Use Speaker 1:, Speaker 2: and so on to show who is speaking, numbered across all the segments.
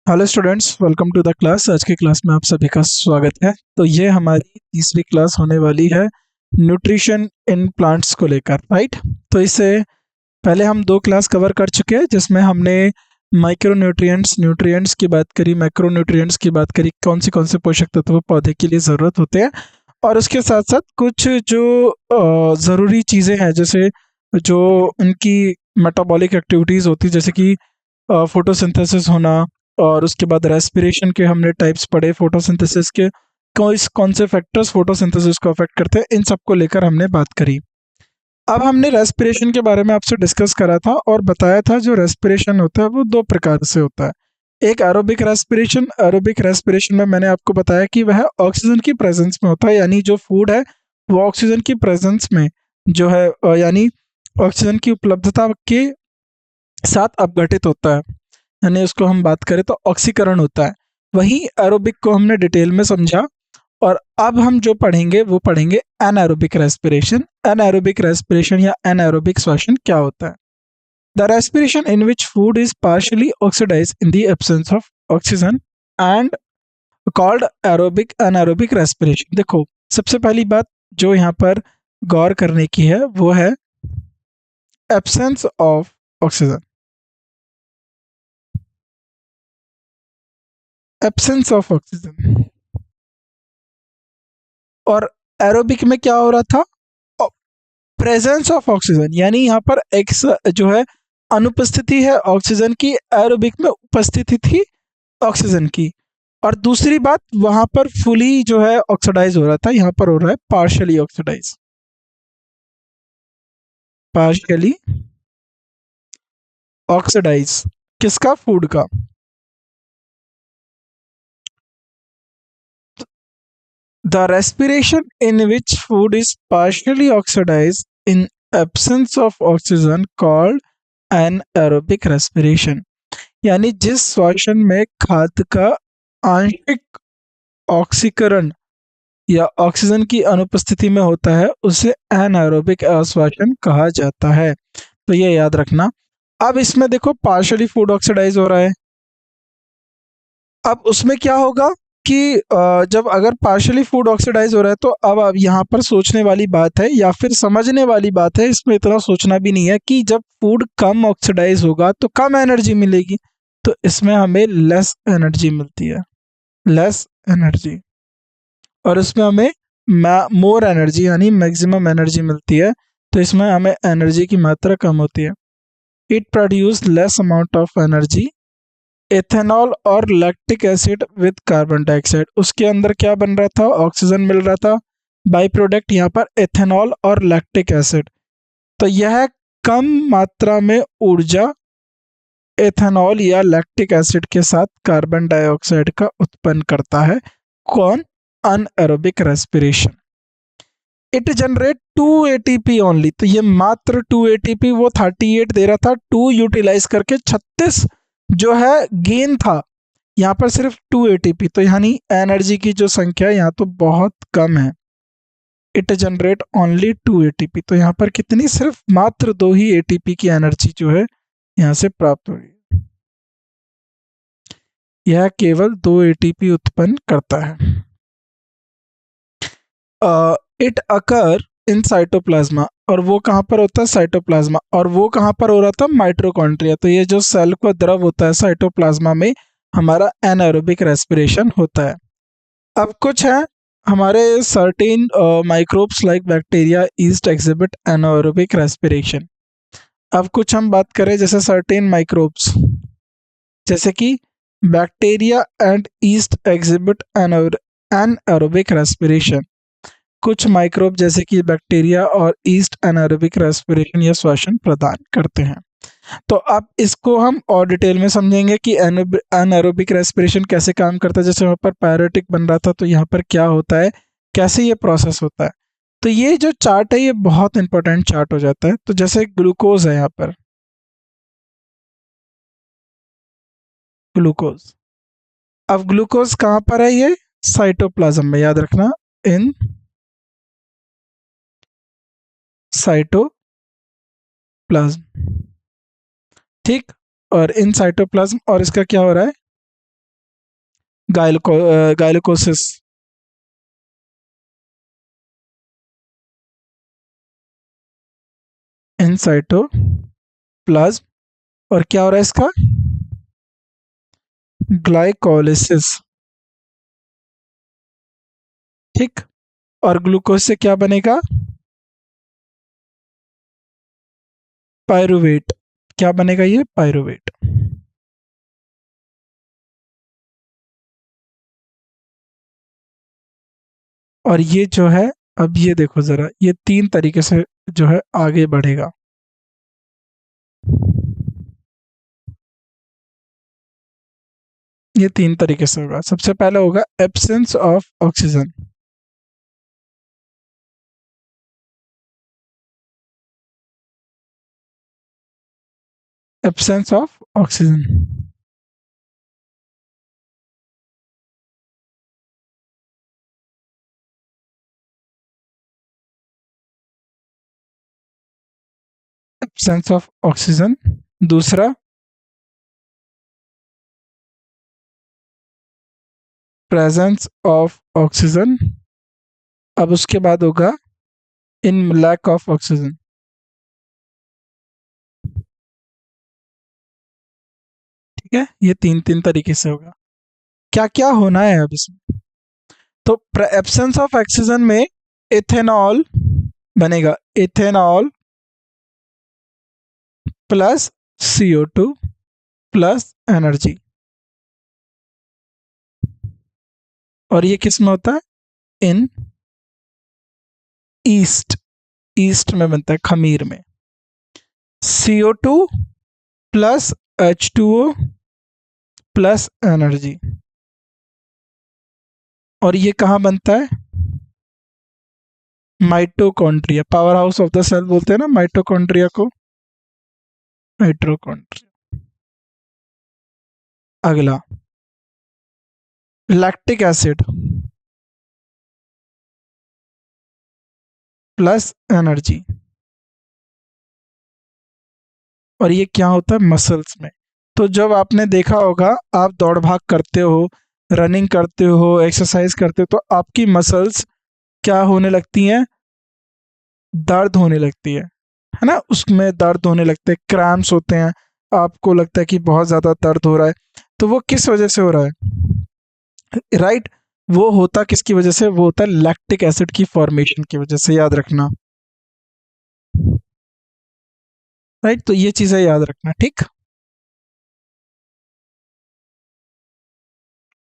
Speaker 1: Hello students, welcome to the class. आज की class में आप सभी का स्वागत है। तो ये हमारी तीसरी क्लास होने वाली है न्यूट्रिशन इन प्लांट्स को लेकर, राइट। तो इससे पहले हम दो क्लास कवर कर चुके हैं जिसमें हमने माइक्रो न्यूट्रिएंट्स न्यूट्रिएंट्स की बात करी, मैक्रो न्यूट्रिएंट्स की बात करी, कौन से पोषक तत्व पौधे के लिए ज़रूरत होते हैं, और उसके साथ साथ कुछ जो ज़रूरी चीज़ें हैं, जैसे जो उनकी मेटाबॉलिक एक्टिविटीज़ होती है, जैसे कि फोटोसिंथेसिस होना, और उसके बाद रेस्पिरेशन के हमने टाइप्स पढ़े, फोटोसिंथेसिस के कौन से फैक्टर्स फोटोसिंथेसिस को अफेक्ट करते हैं, इन सब को लेकर हमने बात करी। अब हमने रेस्पिरेशन के बारे में आपसे डिस्कस करा था और बताया था जो रेस्पिरेशन होता है वो दो प्रकार से होता है। एक एरोबिक रेस्पिरेशन। एरोबिक रेस्पिरेशन में मैंने आपको बताया कि वह ऑक्सीजन की प्रेजेंस में होता है, यानी जो फूड है वो ऑक्सीजन की प्रेजेंस में जो है यानी ऑक्सीजन की उपलब्धता के साथ अपघटित होता है, यानी उसको हम बात करें तो ऑक्सीकरण होता है। वहीं एरोबिक को हमने डिटेल में समझा, और अब हम जो पढ़ेंगे वो पढ़ेंगे एनारोबिक रेस्पिरेशन। एनारोबिक रेस्पिरेशन या एनारोबिक श्वसन क्या होता है? The respiration in which food is partially oxidise in the absence of oxygen and called aerobic anaerobic respiration. देखो, सबसे पहली बात जो यहाँ पर गौर करने की है वो है absence of oxygen. Absence of oxygen. और एरोबिक में क्या हो रहा था? प्रेजेंस ऑफ ऑक्सीजन, यानी यहाँ पर एक्स जो है अनुपस्थिति है ऑक्सीजन की, एरोबिक में उपस्थिति थी ऑक्सीजन की। और दूसरी बात, वहां पर फुली जो है ऑक्सीडाइज हो रहा था, यहाँ पर हो रहा है पार्शियली ऑक्सीडाइज। पार्शियली ऑक्सीडाइज किसका? फूड का। The respiration in which food is partially oxidise in absence of oxygen called anaerobic respiration, यानी जिस श्वसन में खाद्य का आंशिक ऑक्सीकरण या ऑक्सीजन की अनुपस्थिति में होता है उसे एनारोबिक श्वसन कहा जाता है। तो ये याद रखना। अब इसमें देखो, पार्शियली फूड ऑक्सीडाइज हो रहा है। अब उसमें क्या होगा कि जब अगर पार्शियली फूड ऑक्सीडाइज हो रहा है तो अब यहाँ पर सोचने वाली बात है या फिर समझने वाली बात है, इसमें इतना सोचना भी नहीं है कि जब फूड कम ऑक्सीडाइज होगा तो कम एनर्जी मिलेगी, तो इसमें हमें लेस एनर्जी मिलती है, लेस एनर्जी। और इसमें हमें मोर एनर्जी यानी मैक्सिमम एनर्जी मिलती है, तो इसमें हमें एनर्जी की मात्रा कम होती है। It produce less amount of energy. Ethanol और lactic acid with carbon dioxide, उसके अंदर क्या बन रहा था? ऑक्सीजन मिल रहा था। बाई प्रोडक्ट यहाँ पर एथेनॉल और लैक्टिक एसिड। तो यह कम मात्रा में ऊर्जा एथेनॉल या लैक्टिक एसिड के साथ कार्बन डाइऑक्साइड का उत्पन्न करता है। कौन? Anaerobic respiration. It generate 2 ATP only, तो ये मात्र 2 एटीपी, वो 38 दे रहा था, 2 यूटिलाइज करके 36 जो है गेन था, यहाँ पर सिर्फ 2 एटीपी, तो यानी एनर्जी की जो संख्या है यहाँ तो बहुत कम है। इट जनरेट ओनली 2 एटीपी, तो यहाँ पर कितनी? सिर्फ मात्र 2 ही एटीपी की एनर्जी जो है यहाँ से प्राप्त हो रही है। यह केवल 2 एटीपी उत्पन्न करता है। इट अकर इन साइटोप्लाज्मा, और वो कहाँ पर होता है? साइटोप्लाज्मा। और वो कहाँ पर हो रहा था? माइटोकॉन्ड्रिया। तो ये जो सेल का द्रव होता है साइटोप्लाज्मा में, हमारा एनारोबिक रेस्पिरेशन होता है। अब कुछ है हमारे certain microbes like bacteria yeast exhibit anaerobic respiration. अब कुछ हम बात करें जैसे सर्टेन माइक्रोब्स, जैसे कि bacteria and east exhibit anaerobic respiration. कुछ माइक्रोब जैसे कि बैक्टीरिया और ईस्ट एनारोबिक रेस्पिरेशन या श्वसन प्रदान करते हैं। तो अब इसको हम और डिटेल में समझेंगे कि एनारोबिक रेस्पिरेशन कैसे काम करता है। जैसे वहाँ पर पायरेटिक बन रहा था, तो यहाँ पर क्या होता है, कैसे ये प्रोसेस होता है। तो ये जो चार्ट है ये बहुत इंपॉर्टेंट चार्ट हो जाता है। तो जैसे ग्लूकोज है यहाँ पर, ग्लूकोज। अब ग्लूकोज कहाँ पर है? ये साइटोप्लाज्म में, याद रखना, इन साइटोप्लाज्म, ठीक। और इन साइटोप्लाज्म, और इसका क्या हो रहा है? गायलोकोसिस। In cytoplasm. और क्या हो रहा है इसका? ग्लाइकोलिसिस। ठीक। और ग्लूकोज से क्या बनेगा? पायरुवेट। क्या बनेगा ये? पायरुवेट। और ये जो है, अब ये देखो जरा, ये तीन तरीके से जो है आगे बढ़ेगा। ये तीन तरीके से होगा। सबसे पहले होगा absence of oxygen. Absence of oxygen. Absence of oxygen. दूसरा, प्रेजेंस ऑफ ऑक्सीजन। अब उसके बाद होगा इन लैक ऑफ ऑक्सीजन। ठीक है, ये तीन तीन तरीके से होगा। क्या क्या होना है अब इसमें? तो एब्सेंस ऑफ ऑक्सीजन में इथेनॉल बनेगा। Ethanol plus CO2 plus energy. और ये किस में होता है? इन ईस्ट। ईस्ट में बनता है, खमीर में। CO2 plus H2O plus energy. और ये कहाँ बनता है? Mitochondria. Power house of the cell बोलते हैं ना माइटोकॉन्ड्रिया को। माइटोकॉन्ड्रिया। अगला, लैक्टिक एसिड प्लस एनर्जी। और ये क्या होता है? मसल्स में। तो जब आपने देखा होगा, आप दौड़ भाग करते हो, रनिंग करते हो, एक्सरसाइज करते हो, तो आपकी मसल्स क्या होने लगती हैं? दर्द होने लगती है ना? उसमें दर्द होने लगते हैं, क्रैम्प्स होते हैं, आपको लगता है कि बहुत ज़्यादा दर्द हो रहा है। तो वो किस वजह से हो रहा है? राइट। वो होता किसकी वजह से? वो होता है लैक्टिक एसिड की फॉर्मेशन की वजह से, याद रखना। राइट, तो ये चीज़ें याद रखना। ठीक,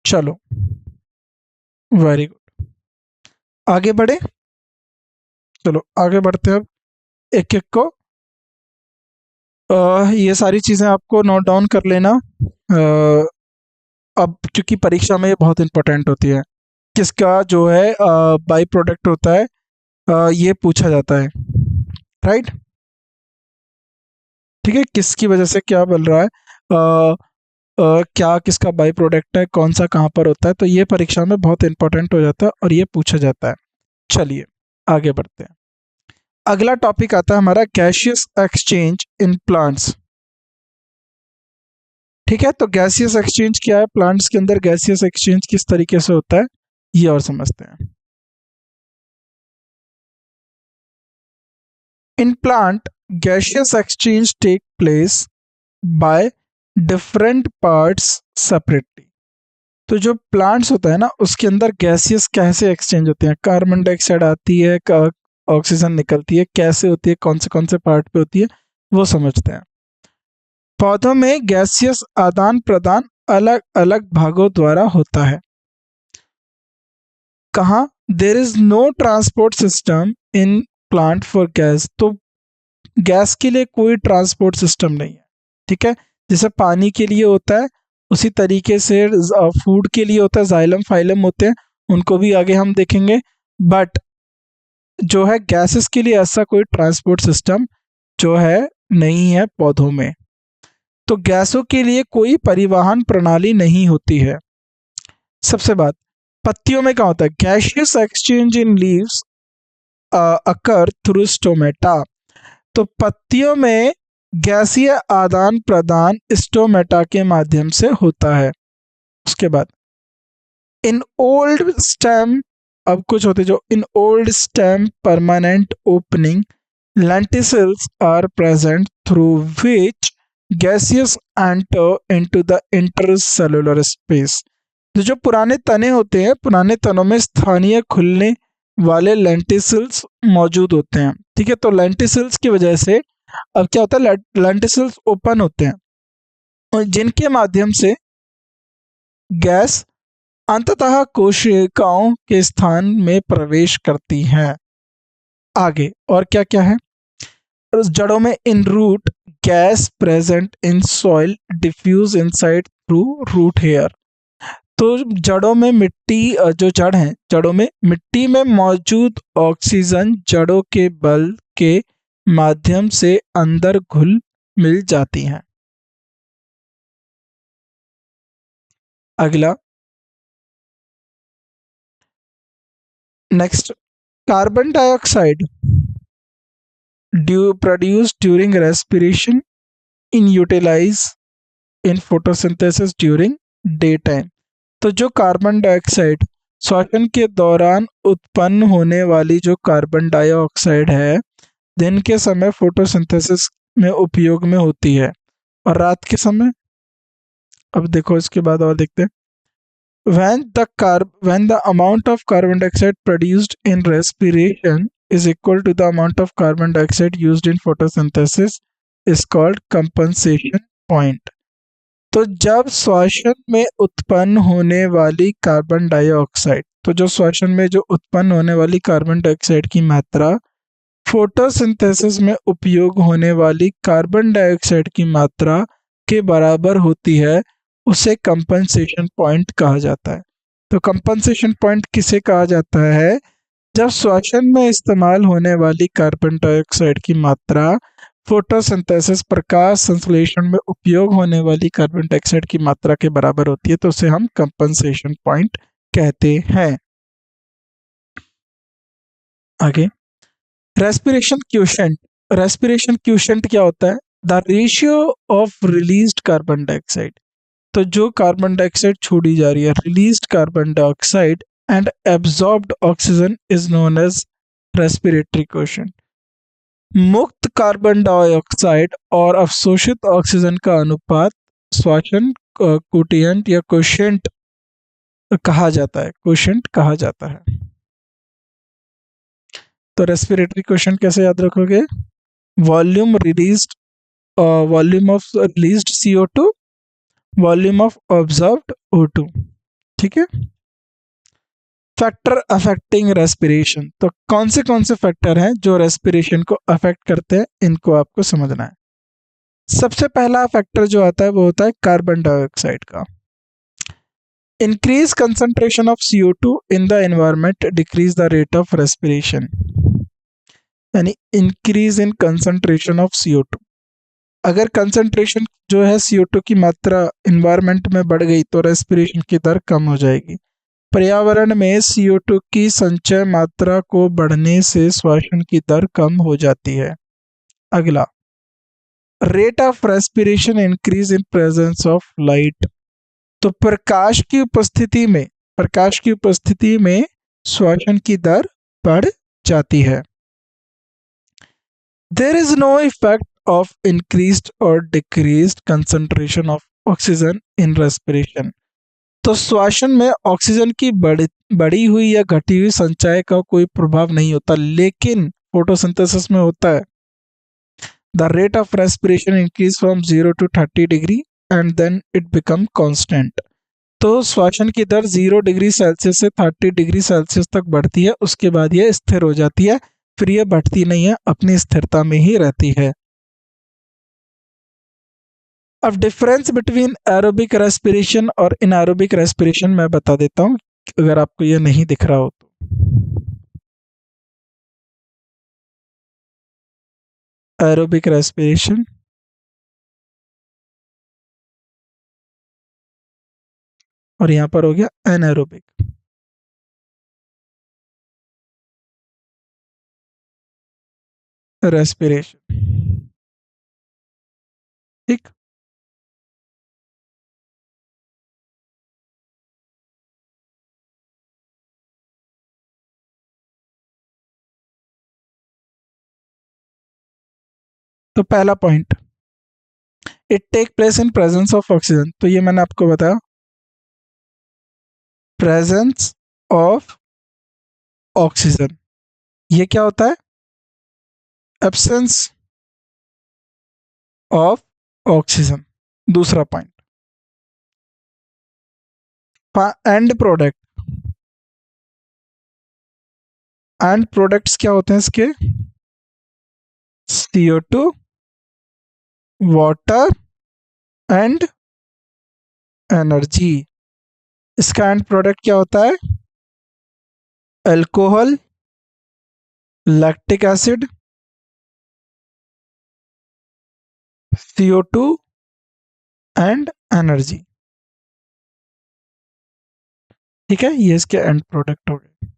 Speaker 1: चलो, वेरी गुड। आगे बढ़े। चलो आगे बढ़ते हैं अब, एक एक को। ये सारी चीज़ें आपको नोट डाउन कर लेना। अब चूंकि परीक्षा में ये बहुत इंपॉर्टेंट होती है, किसका जो है बाई प्रोडक्ट होता है, ये पूछा जाता है। राइट। ठीक है, किसकी वजह से क्या बन रहा है, क्या किसका बाई प्रोडक्ट है, कौन सा कहाँ पर होता है, तो ये परीक्षा में बहुत इंपॉर्टेंट हो जाता है और ये पूछा जाता है। चलिए आगे बढ़ते हैं। अगला टॉपिक आता है हमारा गैसियस एक्सचेंज इन प्लांट्स। ठीक है, तो गैसियस एक्सचेंज क्या है? प्लांट्स के अंदर गैसियस एक्सचेंज किस तरीके से होता है, ये और समझते हैं। In plant, gaseous exchange take place by different parts separately। तो जो प्लांट्स होता है ना, उसके अंदर गैसियस कैसे एक्सचेंज होते हैं? कार्बन डाइऑक्साइड आती है, ऑक्सीजन निकलती है, कैसे होती है, कौन से पार्ट पे होती है, वो समझते हैं। पौधों में गैसियस आदान प्रदान अलग अलग भागों द्वारा होता है। कहाँ? There is no transport system in plant for gas. तो गैस के लिए कोई ट्रांसपोर्ट सिस्टम नहीं है। ठीक है, जैसे पानी के लिए होता है, उसी तरीके से फूड के लिए होता है, जाइलम फाइलम होते हैं, उनको भी आगे हम देखेंगे। बट जो है गैसेस के लिए ऐसा कोई ट्रांसपोर्ट सिस्टम जो है नहीं है पौधों में। तो गैसों के लिए कोई परिवहन प्रणाली नहीं होती है। सबसे बात, पत्तियों में क्या होता है? Gaseous exchange in leaves occur through stomata. तो पत्तियों में गैसीय आदान प्रदान स्टोमेटा के माध्यम से होता है। उसके बाद इन ओल्ड स्टेम, अब कुछ होते जो in old stem permanent opening lenticels are present through which gaseous enter into the intercellular space। तो जो पुराने तने होते हैं, पुराने तनों में स्थानीय खुलने वाले लेंटिसल्स मौजूद होते हैं। ठीक है, तो लेंटिसल्स की वजह से अब क्या होता है, लेंटिसल्स ओपन होते हैं और जिनके माध्यम से गैस अंततः कोशिकाओं के स्थान में प्रवेश करती है। आगे और क्या क्या है, जड़ों में in root gas present in soil diffuse inside through root hair. तो जड़ों में मिट्टी जो जड़ है, जड़ों में मिट्टी में मौजूद ऑक्सीजन जड़ों के बल के माध्यम से अंदर घुल मिल जाती हैं। अगला next, carbon dioxide produced during respiration in utilize in photosynthesis during daytime। तो जो कार्बन डाइऑक्साइड श्वसन के दौरान उत्पन्न होने वाली जो कार्बन डाइऑक्साइड है, दिन के समय फोटोसिंथेसिस में उपयोग में होती है और रात के समय, अब देखो इसके बाद और देखते हैं। when the amount of carbon dioxide produced in respiration is equal to the amount of carbon dioxide used in photosynthesis is called compensation point। तो जब श्वसन में उत्पन्न होने वाली कार्बन डाइऑक्साइड, तो जो श्वसन में जो उत्पन्न होने वाली कार्बन डाइऑक्साइड की मात्रा फोटोसिंथेसिस में उपयोग होने वाली कार्बन डाइऑक्साइड की मात्रा के बराबर होती है, उसे कंपनसेशन पॉइंट कहा जाता है। तो कंपनसेशन पॉइंट किसे कहा जाता है, जब श्वसन में इस्तेमाल होने वाली कार्बन डाइऑक्साइड की मात्रा फोटोसिंथेसिस प्रकाश संश्लेषण में उपयोग होने वाली कार्बन डाइऑक्साइड की मात्रा के बराबर होती है, तो उसे हम कंपनसेशन पॉइंट कहते हैं। आगे रेस्पिरेशन क्वोशेंट। रेस्पिरेशन क्वोशेंट क्या होता है, the ratio of released carbon dioxide. तो जो कार्बन डाइऑक्साइड छोड़ी जा रही है, released carbon dioxide and absorbed oxygen is known as respiratory quotient. मुक्त कार्बन डाइऑक्साइड और अवशोषित ऑक्सीजन का अनुपात श्वसन कोटिएंट या क्वोशेंट कहा जाता है, क्वोशेंट कहा जाता है। तो रेस्पिरेटरी क्वोशेंट कैसे याद रखोगे, volume released, volume of released CO2, volume of observed O2। ठीक है, फैक्टर अफेक्टिंग रेस्पिरेशन। तो कौन से फैक्टर हैं जो रेस्पिरेशन को अफेक्ट करते हैं, इनको आपको समझना है। सबसे पहला फैक्टर जो आता है वो होता है कार्बन डाइऑक्साइड का। Increase concentration of CO2 in the environment decrease the rate of respiration. यानी increase in concentration of CO2, अगर कंसंट्रेशन जो है CO2 की मात्रा इन्वायरमेंट में बढ़ गई तो रेस्पिरेशन की दर कम हो जाएगी। पर्यावरण में CO2 की संचय मात्रा को बढ़ने से श्वसन की दर कम हो जाती है। अगला, rate of respiration increase in presence of light. तो प्रकाश की उपस्थिति में श्वसन की दर बढ़ जाती है। There is no effect of increased or decreased concentration of oxygen in respiration। तो श्वसन में ऑक्सीजन की बढ़ी हुई या घटी हुई संचय का कोई प्रभाव नहीं होता, लेकिन फोटोसिंथेसिस में होता है। The rate of respiration increase from 0 to 30 degree and then it become constant. तो श्वसन की दर 0 डिग्री सेल्सियस से 30 डिग्री सेल्सियस तक बढ़ती है, उसके बाद यह स्थिर हो जाती है, फिर यह बढ़ती नहीं है, अपनी स्थिरता में ही रहती है। अब डिफरेंस बिटवीन एरोबिक रेस्पिरेशन और इनएरोबिक रेस्पिरेशन मैं बता देता हूँ, अगर आपको ये नहीं दिख रहा हो तो। एरोबिक रेस्पिरेशन और यहाँ पर हो गया एनएरोबिक रेस्पिरेशन। ठीक, तो पहला point, it take place in presence of oxygen, तो ये मैंने आपको बताया, प्रेजेंस ऑफ ऑक्सीजन। ये क्या होता है? Absence of oxygen. दूसरा point, end product, end products क्या होते हैं इसके? CO2, water and energy. इसका एंड प्रोडक्ट क्या होता है? Alcohol, lactic acid, CO2 and energy. ठीक है, ये इसके एंड प्रोडक्ट हो गए।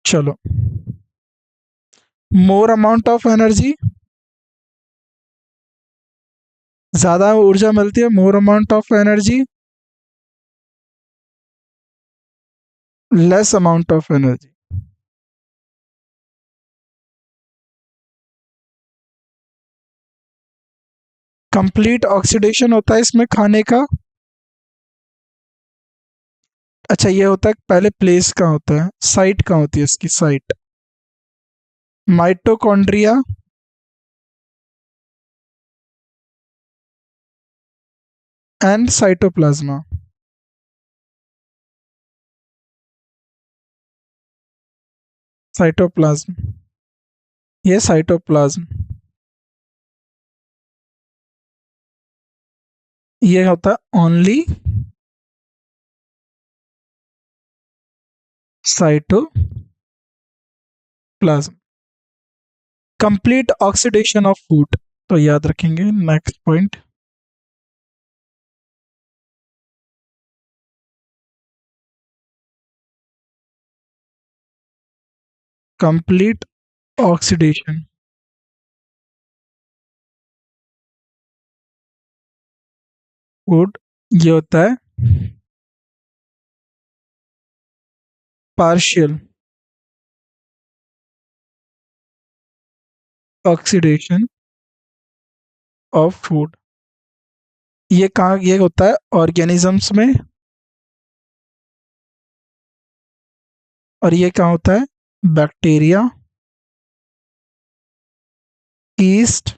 Speaker 1: चलो, मोर अमाउंट ऑफ एनर्जी, ज्यादा ऊर्जा मिलती है, more amount of energy, less amount of energy. Complete oxidation होता है इसमें खाने का। अच्छा, ये होता है, पहले प्लेस कहाँ होता है, साइट कहाँ होती है इसकी, site mitochondria and cytoplasm. Cytoplasm, ये साइटोप्लाज्म, ये होता है only cytoplasm. Complete oxidation of food, तो याद रखेंगे next point. Complete oxidation food, ये होता है पार्शियल ऑक्सीडेशन ऑफ फूड। ये कहाँ, ये होता है ऑर्गेनिजम्स में, और ये कहाँ होता है? Bacteria, yeast,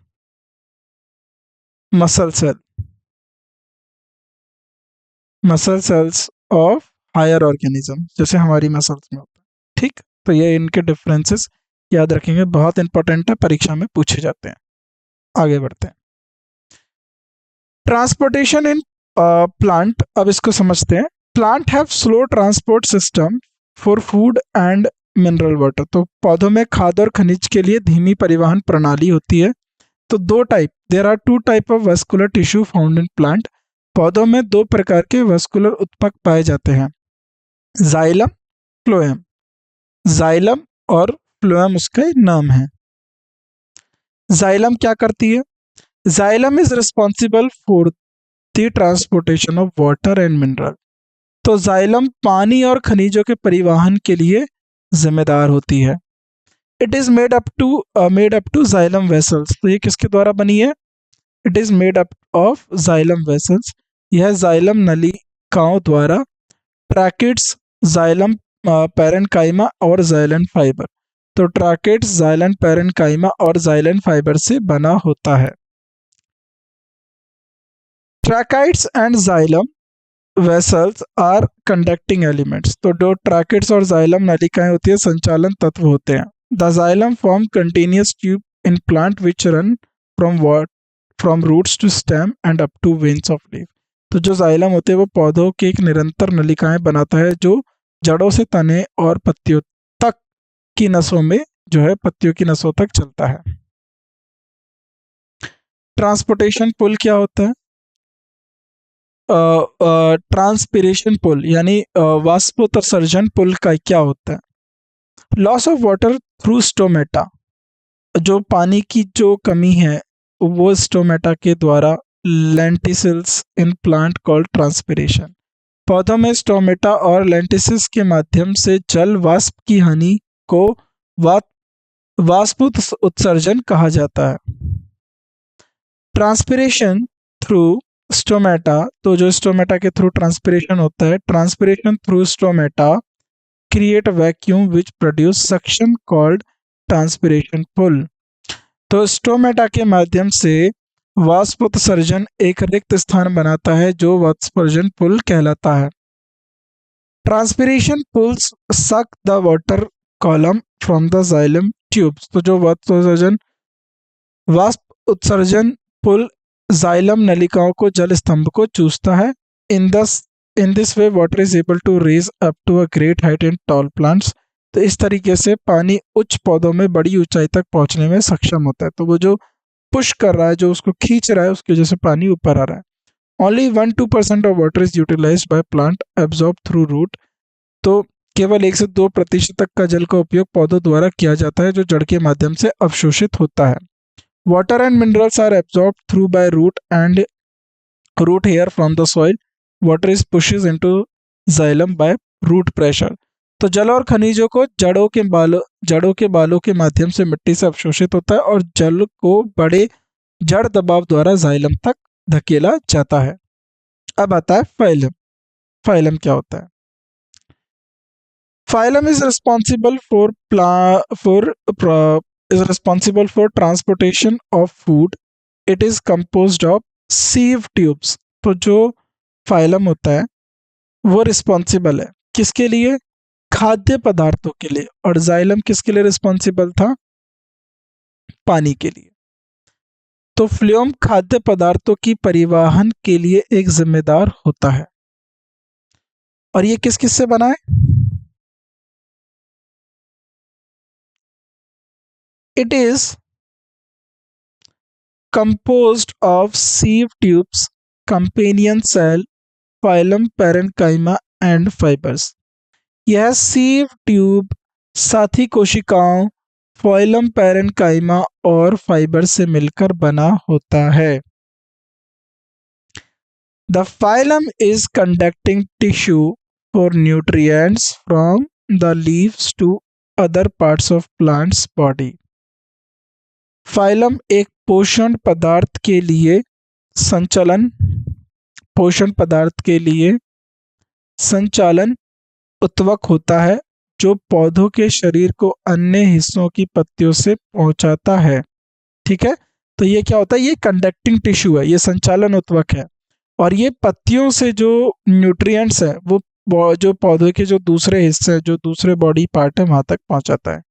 Speaker 1: muscle cell, muscle cells of higher organism, जैसे हमारी मसल्स में होता है। ठीक, तो ये इनके डिफरेंसेस याद रखेंगे, बहुत इंपॉर्टेंट है, परीक्षा में पूछे जाते हैं। आगे बढ़ते हैं, ट्रांसपोर्टेशन इन प्लांट। अब इसको समझते हैं। Plant have slow transport system for food and mineral water, तो पौधों में खाद्य और खनिज के लिए धीमी परिवहन प्रणाली होती है। तो दो type, there are two type of vascular tissue found in plant. पौधों में दो प्रकार के वस्कुलर उत्तक पाए जाते हैं, जाइलम, फ्लोएम। जाइलम और फ्लोएम उसका नाम है। जाइलम क्या करती है? Xylem is responsible for the transportation of water and mineral, तो जाइलम पानी और खनिजों के परिवहन के लिए जिम्मेदार होती है। It is made up to xylem vessels, तो ये किसके द्वारा बनी है? It is made up of xylem vessels, यह जाइलम नलिकाओं द्वारा, ट्रैकिड्स, जाइलम पैरेन्काइमा और जाइलन फाइबर। तो ट्रैकिड्स, जाइलन पैरेन्काइमा और जाइलन फाइबर से बना होता है। Tracheids and xylem vessels are conducting elements, तो जो ट्रैकिड्स और जाइलम नलिकाएं होती है संचालन तत्व होते हैं। The xylem form continuous tube in plant which run from roots to stem and up to veins of leaf, तो जो जाइलम होते हैं वो पौधों की एक निरंतर नलिकाएं बनाता है जो जड़ों से तने और पत्तियों तक की नसों में, जो है पत्तियों की नसों तक चलता है। ट्रांसपोर्टेशन पुल क्या होता है? ट्रांसपिरेशन पुल यानी वाष्पोत्सर्जन पुल का क्या होता है? Loss of water through stomata, जो पानी की जो कमी है वो स्टोमेटा के द्वारा, लेंटिसिल्स इन प्लांट कॉल्ड ट्रांसपिरेशन, पौधों में स्टोमेटा और लेंटिसिल्स के माध्यम से जल वाष्प की हानि को वाष्प उत्सर्जन कहा जाता है। ट्रांसपिरेशन थ्रू स्टोमेटा, तो जो स्टोमेटा के थ्रू ट्रांसपिरेशन होता है, transpiration through stomata create vacuum which produce suction called transpiration pull. तो स्टोमेटा के माध्यम से वाष्पोत्सर्जन एक रिक्त स्थान बनाता है जो वाष्पोत्सर्जन पुल कहलाता है। Transpiration pools suck the water column from the xylem tubes, तो जो वाष्प उत्सर्जन पुल जाइलम नलिकाओं को जल स्तंभ को चूसता है। In this way water is able to raise up to a great height in tall plants, तो इस तरीके से पानी उच्च पौधों में बड़ी ऊंचाई तक पहुंचने में सक्षम होता है। तो वो जो पुश कर रहा है, जो उसको खींच रहा है, उसकी वजह से पानी ऊपर आ रहा है। Only 1-2% of water is utilised by plant absorb through root, तो केवल 1 से 2% तक का जल का उपयोग पौधों द्वारा किया जाता है जो जड़ के माध्यम से अवशोषित होता है। Water and minerals are absorb through by root and root hair from the soil, water is pushes into xylem by root pressure, तो जल और खनिजों को जड़ों के बालों के माध्यम से मिट्टी से अवशोषित होता है और जल को बड़े जड़ दबाव द्वारा जाइलम तक धकेला जाता है। अब आता है फाइलम। फाइलम क्या होता है? Phylum is responsible for transportation of food. It is composed of sieve tubes. तो जो फाइलम होता है वो रिस्पॉन्सिबल है किसके लिए? खाद्य पदार्थों के लिए। और जाइलम किसके लिए रिस्पॉन्सिबल था? पानी के लिए। तो फ्लोएम खाद्य पदार्थों की परिवहन के लिए एक जिम्मेदार होता है। और ये किस किस से बना है? It is composed of sieve tubes, companion cell, phylum parenchyma and fibers. यह सीव ट्यूब साथी कोशिकाओं, फाइलम पैरेनकाइमा और फाइबर से मिलकर बना होता है। The phylum is conducting tissue for nutrients from the leaves to other parts of plant's body. Phylum एक संचालन उत्तवक होता है जो पौधों के शरीर को अन्य हिस्सों की पत्तियों से पहुंचाता है। ठीक है, तो ये क्या होता है? ये कंडक्टिंग टिश्यू है, ये संचालन उत्तवक है और ये पत्तियों से जो न्यूट्रिएंट्स है वो जो पौधे के जो दूसरे हिस्से, जो दूसरे बॉडी पार्ट है, वहां तक पहुंचाता है।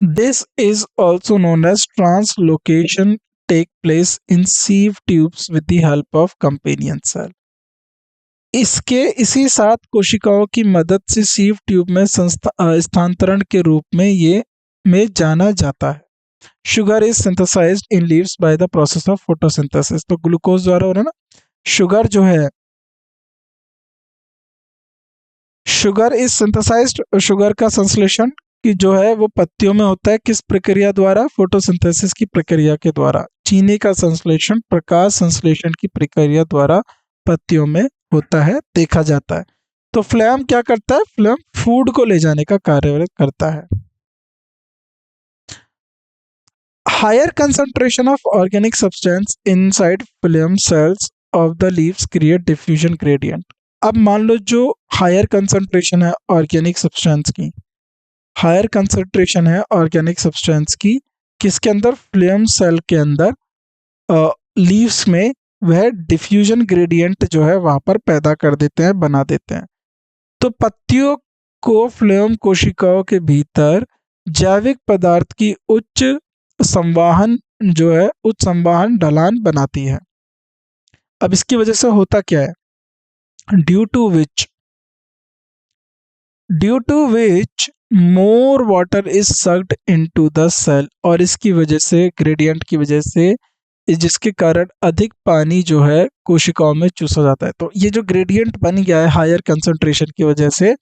Speaker 1: This is also known as translocation, take place in sieve tubes with the help of companion cell. इसी साथ कोशिकाओं की मदद से सीव ट्यूब में स्थानांतरण के रूप में जाना जाता है। Sugar is synthesised in leaves by the process of photosynthesis, तो ग्लूकोज द्वारा हो रहा है ना। शुगर जो है, शुगर इज सिंथेसाइज्ड, शुगर का संश्लेषण कि जो है वो पत्तियों में होता है। किस प्रक्रिया द्वारा? फोटोसिंथेसिस की प्रक्रिया के द्वारा। चीनी का संश्लेषण प्रकाश संश्लेषण की प्रक्रिया द्वारा पत्तियों में होता है, देखा जाता है। तो फ्लैम क्या करता है? फ्लैम फूड को ले जाने का कार्य करता है। Higher concentration of organic substance inside phloem cells of the leaves create diffusion gradient. अब मान लो जो हायर कंसंट्रेशन है ऑर्गेनिक सब्सटेंस की, हायर कंसंट्रेशन है ऑर्गेनिक सब्सटेंस की किसके अंदर? फ्लेम सेल के अंदर, लीव्स में, वह डिफ्यूजन ग्रेडियंट जो है वहां पर पैदा कर देते हैं, बना देते हैं। तो पत्तियों को फ्लेम कोशिकाओं के भीतर जैविक पदार्थ की उच्च संवाहन ढलान बनाती है। अब इसकी वजह से होता क्या है? Due to which more water is sucked into the cell, और इसकी वजह से, ग्रेडियंट की वजह से, जिसके कारण अधिक पानी जो है कोशिकाओं में चूसा जाता है। तो ये जो ग्रेडियंट बन गया है हायर कंसंट्रेशन की वजह से,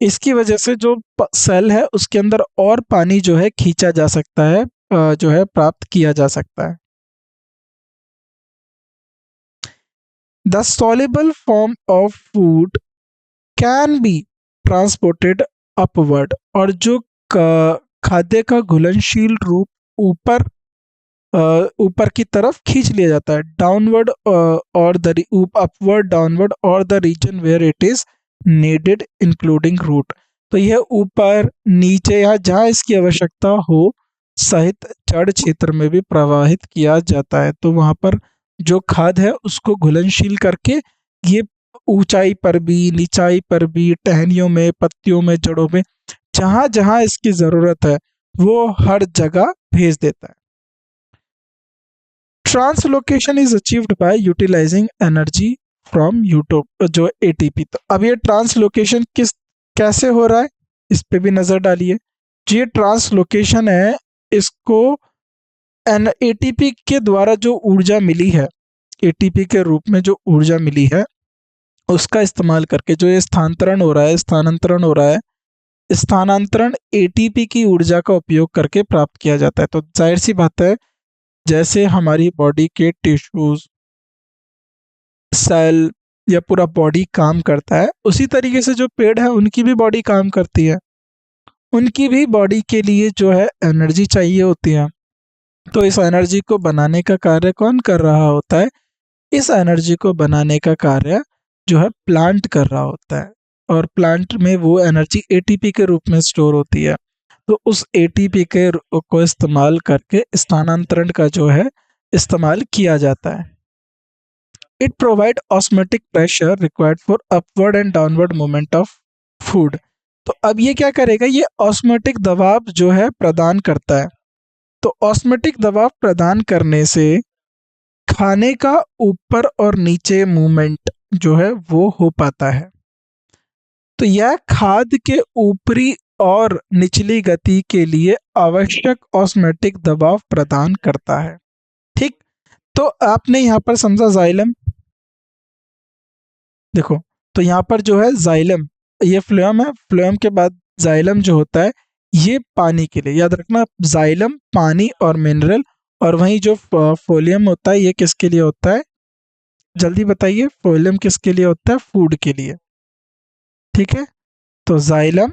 Speaker 1: इसकी वजह से जो सेल है उसके अंदर और पानी जो है खींचा जा सकता है, जो है प्राप्त किया जा सकता है। The soluble form of food can be transported upward, और जो खाद्य का घुलनशील रूप ऊपर ऊपर की तरफ खींच लिया जाता है, डाउनवर्ड और द अपवर्ड, डाउनवर्ड और the region where it is needed including root. तो यह ऊपर नीचे या जहाँ इसकी आवश्यकता हो सहित जड़ क्षेत्र में भी प्रवाहित किया जाता है। तो वहाँ पर जो खाद है उसको घुलनशील करके ये ऊंचाई पर भी, निचाई पर भी, टहनियों में, पत्तियों में, जड़ों में, जहाँ जहाँ इसकी जरूरत है वो हर जगह भेज देता है। Translocation is achieved by utilising energy from जो एटीपी। तो अब ये ट्रांसलोकेशन कैसे हो रहा है इस पे भी नजर डालिए। जो ये ट्रांसलोकेशन है इसको एटीपी के द्वारा जो ऊर्जा मिली है, एटीपी के रूप में जो ऊर्जा मिली है उसका इस्तेमाल करके जो ये स्थानांतरण हो रहा है, स्थानांतरण एटीपी की ऊर्जा का उपयोग करके प्राप्त किया जाता है। तो जाहिर सी बात है, जैसे हमारी बॉडी के टिश्यूज, सेल या पूरा बॉडी काम करता है, उसी तरीके से जो पेड़ है उनकी भी बॉडी काम करती है। उनकी भी बॉडी के लिए जो है एनर्जी चाहिए होती है। तो इस एनर्जी को बनाने का कार्य कौन कर रहा होता है? इस एनर्जी को बनाने का कार्य जो है प्लांट कर रहा होता है, और प्लांट में वो एनर्जी एटीपी के रूप में स्टोर होती है। तो उस एटीपी के को इस्तेमाल करके स्थानांतरण का जो है इस्तेमाल किया जाता है। It provide osmotic pressure required for upward and downward movement of food. तो अब ये क्या करेगा? ये ऑस्मोटिक दबाव जो है प्रदान करता है। तो ऑस्मोटिक दबाव प्रदान करने से खाने का ऊपर और नीचे मूवमेंट जो है वो हो पाता है। तो यह खाद्य के ऊपरी और निचली गति के लिए आवश्यक ऑस्मोटिक दबाव प्रदान करता है। ठीक, तो आपने यहाँ पर समझा जाइलम। देखो, तो यहाँ पर जो है जाइलम, ये फ्लोएम है, फ्लोएम के बाद जाइलम जो होता है ये पानी के लिए, याद रखना, जाइलम पानी और मिनरल, और वहीं जो फोलियम होता है ये किसके लिए होता है? जल्दी बताइए, फोलियम किसके लिए होता है? फूड के लिए। ठीक है, तो जाइलम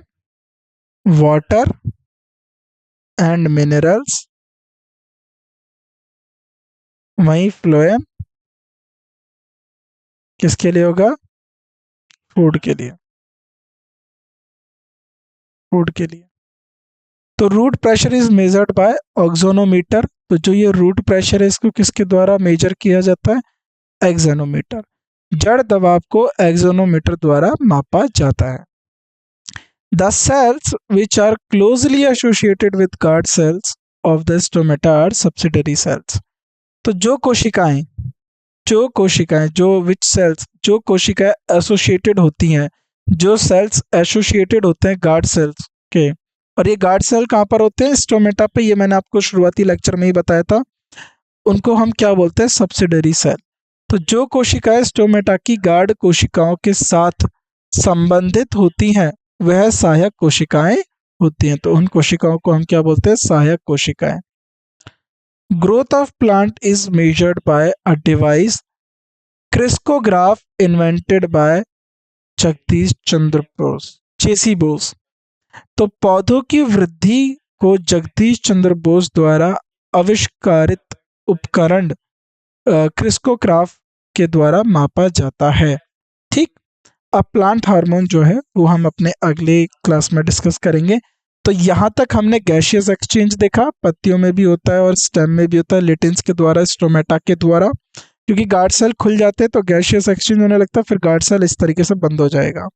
Speaker 1: वाटर एंड मिनरल्स, वहीं फ्लोएम किसके लिए होगा? फूड के लिए, फूड के लिए। तो root pressure is measured by auxanometer. तो जो ये रूट प्रेशर है इसको किसके द्वारा मेजर किया जाता है? एक्सोनोमीटर। जड़ दबाव को एक्सोनोमीटर द्वारा मापा जाता है। The cells which are closely associated with guard cells of the stomata are subsidiary cells. तो जो कोशिकाएं जो कोशिकाएं एसोसिएटेड होती हैं, जो सेल्स एसोसिएटेड होते हैं गार्ड सेल्स के, और ये गार्ड सेल कहाँ पर होते हैं? स्टोमेटा पे। ये मैंने आपको शुरुआती लेक्चर में ही बताया था। उनको हम क्या बोलते हैं? Subsidiary cell. तो जो कोशिकाएं स्टोमेटा की गार्ड कोशिकाओं के साथ संबंधित होती हैं वह सहायक कोशिकाएं होती हैं। तो उन कोशिकाओं को हम क्या बोलते हैं? सहायक कोशिकाएं। Growth of plant is measured by a device crescograph invented by Jagdish Chandra Bose, J C Bose. तो पौधों की वृद्धि को जगदीश चंद्र बोस द्वारा आविष्कारित उपकरण क्रिस्कोग्राफ के द्वारा मापा जाता है। ठीक, अब प्लांट हार्मोन जो है वो हम अपने अगले क्लास में डिस्कस करेंगे। तो यहाँ तक हमने गैशियस एक्सचेंज देखा, पत्तियों में भी होता है और स्टेम में भी होता है, लेटेंस के द्वारा, स्टोमेटा के द्वारा। क्योंकि गार्ड सेल खुल जाते हैं तो गैशियस एक्सचेंज होने लगता है, फिर गार्ड सेल इस तरीके से बंद हो जाएगा।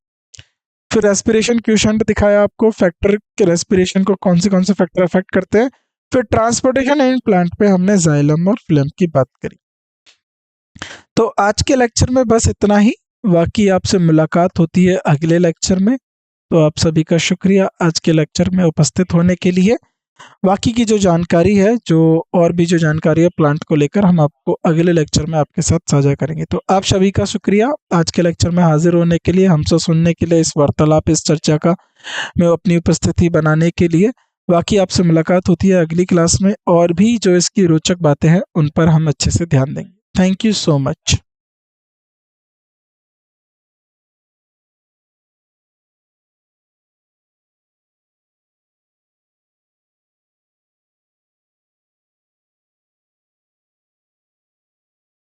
Speaker 1: फिर रेस्पिरेशन क्वेश्चन दिखाया आपको, फैक्टर के रेस्पिरेशन को कौन से फैक्टर अफेक्ट करते हैं। फिर ट्रांसपोर्टेशन इन प्लांट पे हमने जाइलम और फ्लोएम की बात करी। तो आज के लेक्चर में बस इतना ही, बाकी आपसे मुलाकात होती है अगले लेक्चर में। तो आप सभी का शुक्रिया आज के लेक्चर में उपस्थित होने के लिए। बाकी की जो जानकारी है, और भी जो जानकारी है प्लांट को लेकर, हम आपको अगले लेक्चर में आपके साथ साझा करेंगे। तो आप सभी का शुक्रिया आज के लेक्चर में हाजिर होने के लिए, हमसे सुनने के लिए, इस वार्तालाप, इस चर्चा का में अपनी उपस्थिति बनाने के लिए। बाकी आपसे मुलाकात होती है अगली क्लास में, और भी जो इसकी रोचक बातें हैं उन पर हम अच्छे से ध्यान देंगे। Thank you so much.